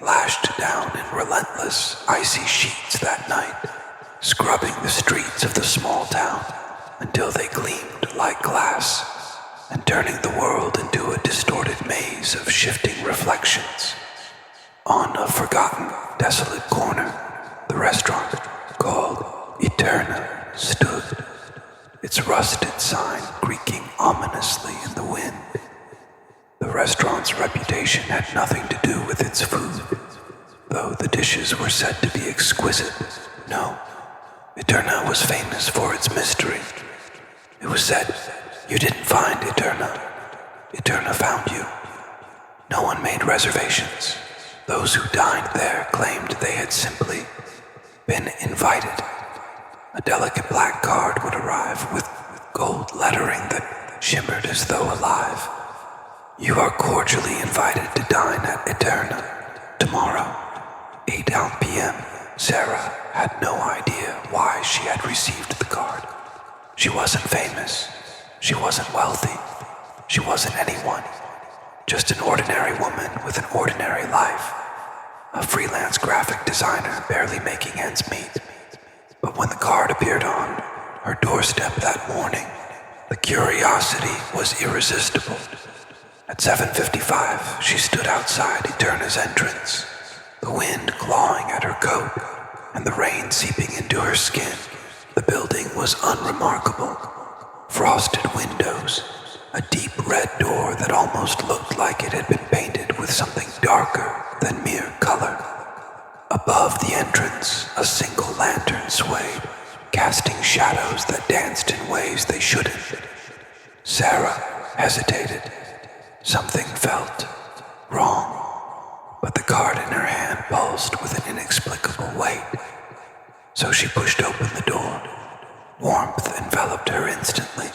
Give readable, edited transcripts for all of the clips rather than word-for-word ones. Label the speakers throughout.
Speaker 1: lashed down in relentless, icy sheets that night, scrubbing the streets of the small town until they gleamed like glass, and turning the world into a distorted maze of shifting reflections. On a forgotten, desolate corner, the restaurant called Eterna stood, its rusted sign creaking ominously in the wind. The restaurant's reputation had nothing to do with its food, though the dishes were said to be exquisite. No, Eterna was famous for its mystery. It was said, you didn't find Eterna. Eterna found you. No one made reservations. Those who dined there claimed they had simply been invited. A delicate black card would arrive with gold lettering that shimmered as though alive. You are cordially invited to dine at Eterna tomorrow, 8 p.m. Sarah had no idea why she had received the card. She wasn't famous. She wasn't wealthy. She wasn't anyone. Just an ordinary woman with an ordinary life. A freelance graphic designer barely making ends meet. But when the card appeared on her doorstep that morning, the curiosity was irresistible. At 7:55, she stood outside Eterna's entrance, the wind clawing at her coat and the rain seeping into her skin. The building was unremarkable. Frosted windows, a deep red door that almost looked like it had been painted with something darker than mere color. Above the entrance, a single lantern swayed, casting shadows that danced in ways they shouldn't. Sarah hesitated. Something felt wrong, but the card in her hand pulsed with an inexplicable weight. So she pushed open the door. Warmth enveloped her instantly.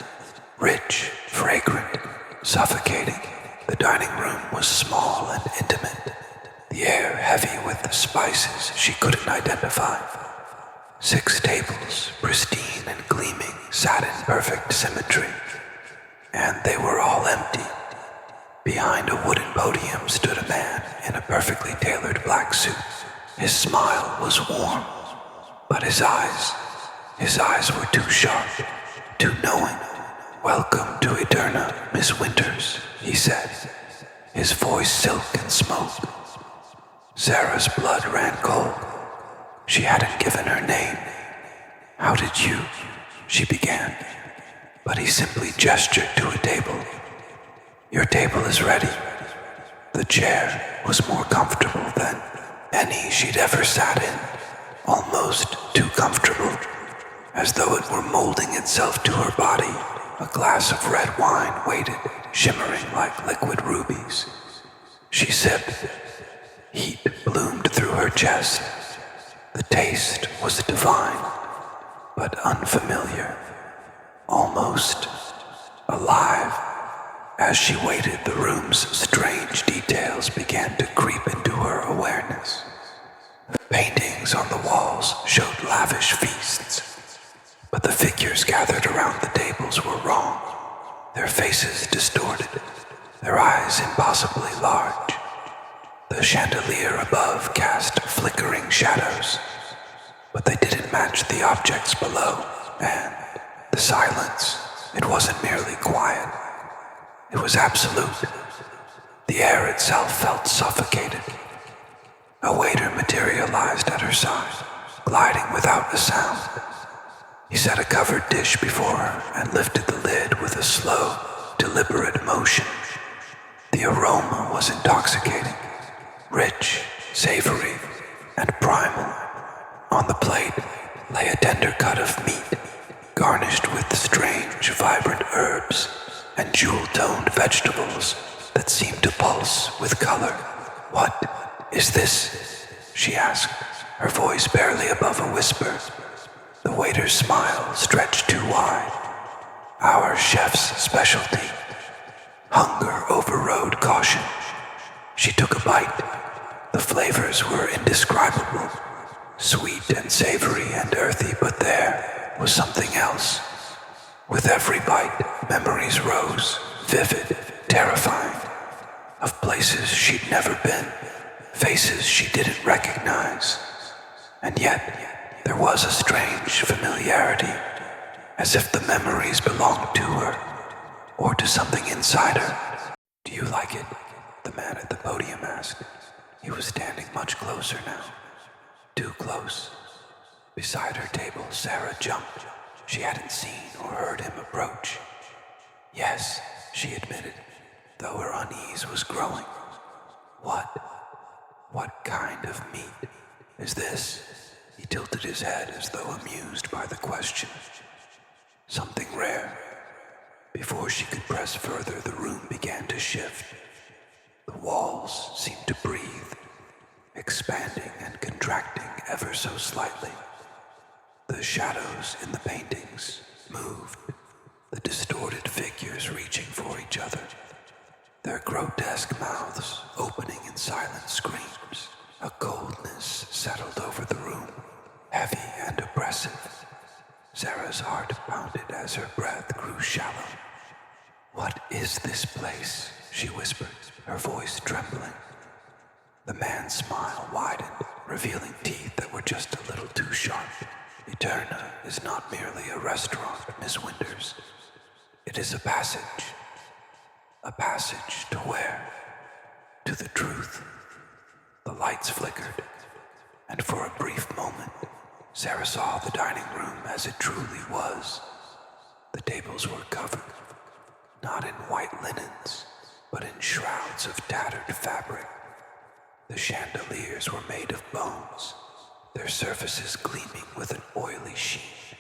Speaker 1: Rich, fragrant, suffocating. The dining room was small and intimate, the air heavy with the spices she couldn't identify. 6 tables, pristine and gleaming, sat in perfect symmetry, and they were all empty. Behind a wooden podium stood a man in a perfectly tailored black suit. His smile was warm, but his eyes were too sharp, too knowing. "Welcome to Eterna, Miss Winters," he said, his voice silk and smoke. Sarah's blood ran cold. She hadn't given her name. "How did you?" she began, but he simply gestured to a table. "Your table is ready." The chair was more comfortable than any she'd ever sat in, almost too comfortable, as though it were molding itself to her body. A glass of red wine waited, shimmering like liquid rubies. She sipped. Heat bloomed through her chest. The taste was divine, but unfamiliar, almost alive. As she waited, the room's strange details began to creep into her awareness. Paintings on the walls showed lavish feasts, but the figures gathered around the tables were wrong, their faces distorted, their eyes impossibly large. The chandelier above cast flickering shadows, but they didn't match the objects below, and the silence, it wasn't merely quiet. It was absolute. The air itself felt suffocated. A waiter materialized at her side, gliding without a sound. He set a covered dish before her and lifted the lid with a slow, deliberate motion. The aroma was intoxicating, rich, savory, and primal. On the plate lay a tender cut of meat, garnished with strange, vibrant herbs and jewel-toned vegetables that seemed to pulse with color. "What is this?" she asked, her voice barely above a whisper. The waiter's smile stretched too wide. "Our chef's specialty." Hunger overrode caution. She took a bite. The flavors were indescribable, sweet and savory and earthy, but there was something else. With every bite, memories rose, vivid, terrifying, of places she'd never been, faces she didn't recognize. And yet, there was a strange familiarity, as if the memories belonged to her, or to something inside her. "Do you like it?" the man at the podium asked. He was standing much closer now. Too close. Beside her table, Sarah jumped. She hadn't seen or heard him approach. "Yes," she admitted, though her unease was growing. What kind of meat is this?" He tilted his head as though amused by the question. "Something rare." Before she could press further, the room began to shift. The walls seemed to breathe, expanding and contracting ever so slightly. The shadows in the paintings moved, the distorted figures reaching for each other, their grotesque mouths opening in silent screams. A coldness settled over the room, heavy and oppressive. Sarah's heart pounded as her breath grew shallow. "What is this place?" she whispered, her voice trembling. The man's smile widened, revealing teeth that were just a little too sharp. "Eterna is not merely a restaurant, Miss Winters. It is a passage. A passage to where? To the truth." The lights flickered, and for a brief moment, Sarah saw the dining room as it truly was. The tables were covered, not in white linens, but in shrouds of tattered fabric. The chandeliers were made of bones, their surfaces gleaming with an oily sheen.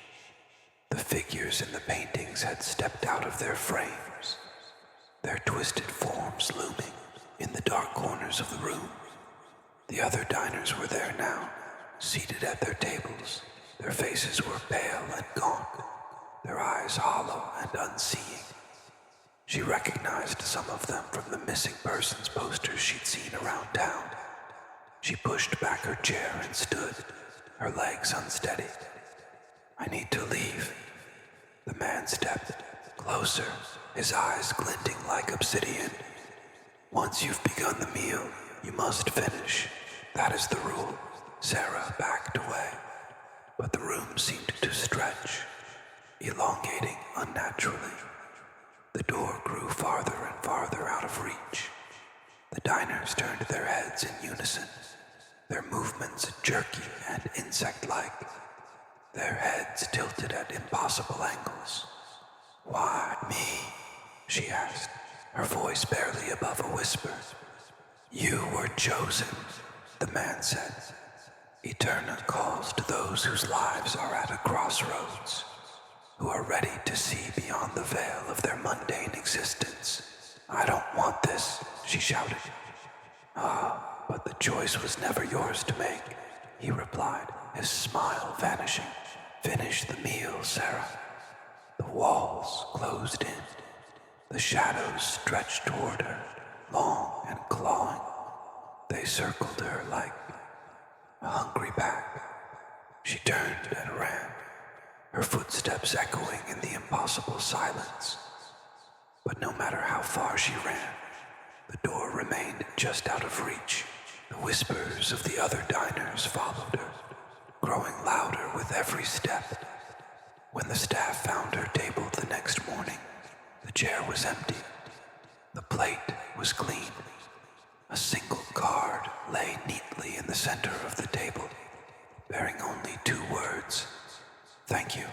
Speaker 1: The figures in the paintings had stepped out of their frames, their twisted forms looming in the dark corners of the room. The other diners were there now, seated at their tables. Their faces were pale and gaunt, their eyes hollow and unseeing. She recognized some of them from the missing persons posters she'd seen around town. She pushed back her chair and stood, her legs unsteady. "I need to leave." The man stepped closer, his eyes glinting like obsidian. "Once you've begun the meal, you must finish. That is the rule." Sarah backed away, but the room seemed to stretch, elongating unnaturally. The door grew farther and farther out of reach. The diners turned their heads in unison, their movements jerky and insect-like, their heads tilted at impossible angles. "Why me?" she asked, her voice barely above a whisper. "You were chosen," the man said. "Eterna calls to those whose lives are at a crossroads, who are ready to see beyond the veil of their mundane existence." "I don't want this," she shouted. "Ah, but the choice was never yours to make," he replied, his smile vanishing. "Finish the meal, Sarah." The walls closed in. The shadows stretched toward her, long and clawing. They circled her like a hungry pack. She turned and ran, her footsteps echoing in the impossible silence. But no matter how far she ran, the door remained just out of reach. The whispers of the other diners followed her, growing louder with every step. When the staff found her table the next morning, the chair was empty. The plate was clean. A single card lay neatly in the center of the table, bearing only 2 words: "Thank you."